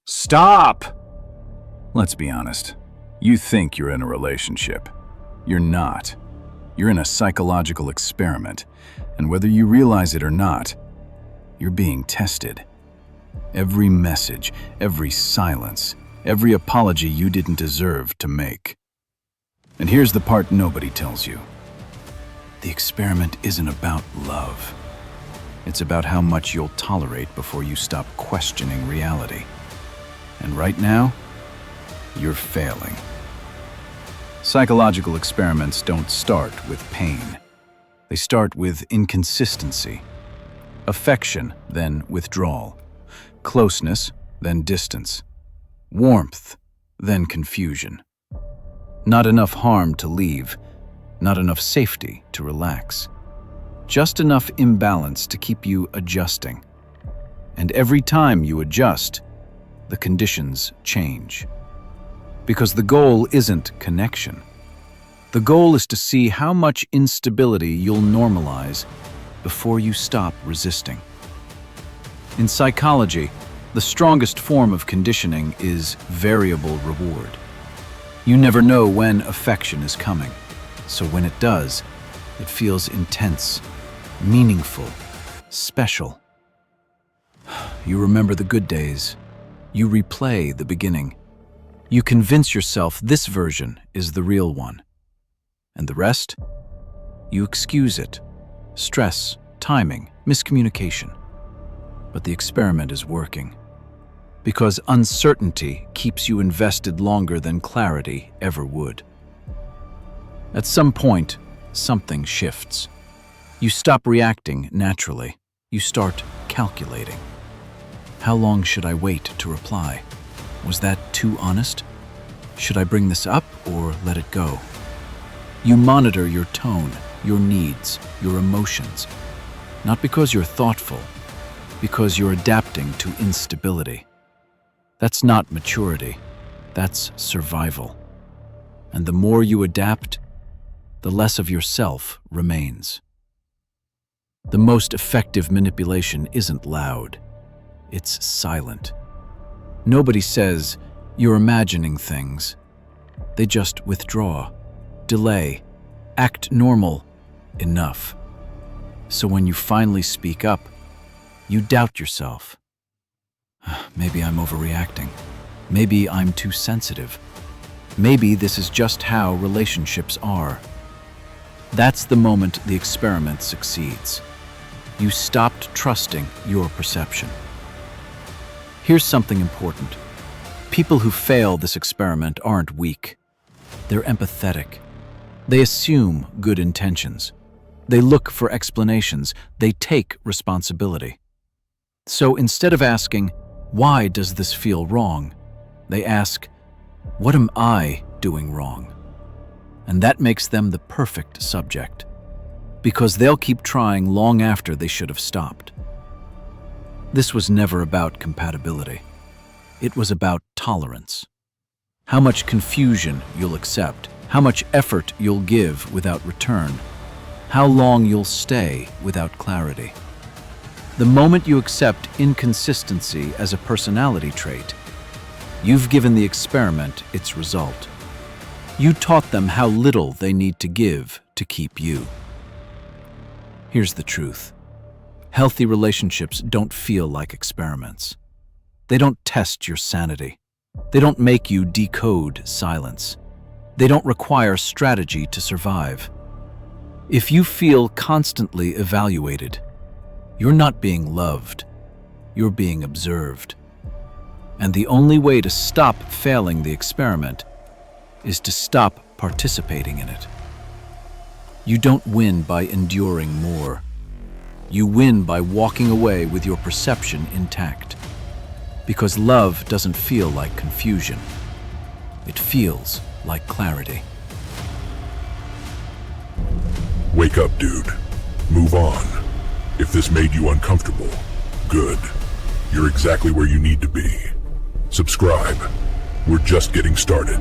Stop! Let's be honest. You think you're in a relationship. You're not. You're in a psychological experiment, and whether you realize it or not, you're being tested. Every message, every silence, every apology you didn't deserve to make. And here's the part nobody tells you. The experiment isn't about love. It's about how much you'll tolerate before you stop questioning reality. And right now, you're failing. Psychological experiments don't start with pain. They start with inconsistency. Affection, then withdrawal. Closeness, then distance. Warmth, then confusion. Not enough harm to leave, not enough safety to relax. Just enough imbalance to keep you adjusting. And every time you adjust, the conditions change. Because the goal isn't connection. The goal is to see how much instability you'll normalize before you stop resisting. In psychology, the strongest form of conditioning is variable reward. You never know when affection is coming, so when it does, it feels intense, meaningful, special. You remember the good days. You replay the beginning. You convince yourself this version is the real one. And the rest? You excuse it. Stress, timing, miscommunication. But the experiment is working. Because uncertainty keeps you invested longer than clarity ever would. At some point, something shifts. You stop reacting naturally. You start calculating. How long should I wait to reply? Was that too honest? Should I bring this up or let it go? You monitor your tone, your needs, your emotions. Not because you're thoughtful, because you're adapting to instability. That's not maturity. That's survival. And the more you adapt, the less of yourself remains. The most effective manipulation isn't loud. It's silent. Nobody says, "You're imagining things." They just withdraw, delay, act normal, enough. So when you finally speak up, you doubt yourself. Maybe I'm overreacting. Maybe I'm too sensitive. Maybe this is just how relationships are. That's the moment the experiment succeeds. You stopped trusting your perception. Here's something important. People who fail this experiment aren't weak. They're empathetic. They assume good intentions. They look for explanations. They take responsibility. So instead of asking, "Why does this feel wrong?" they ask, "What am I doing wrong?" And that makes them the perfect subject, because they'll keep trying long after they should have stopped. This was never about compatibility. It was about tolerance. How much confusion you'll accept, how much effort you'll give without return, how long you'll stay without clarity. The moment you accept inconsistency as a personality trait, you've given the experiment its result. You taught them how little they need to give to keep you. Here's the truth. Healthy relationships don't feel like experiments. They don't test your sanity. They don't make you decode silence. They don't require strategy to survive. If you feel constantly evaluated, you're not being loved. You're being observed. And the only way to stop failing the experiment is to stop participating in it. You don't win by enduring more. You win by walking away with your perception intact. Because love doesn't feel like confusion. It feels like clarity. Wake up, dude. Move on. If this made you uncomfortable, good. You're exactly where you need to be. Subscribe. We're just getting started.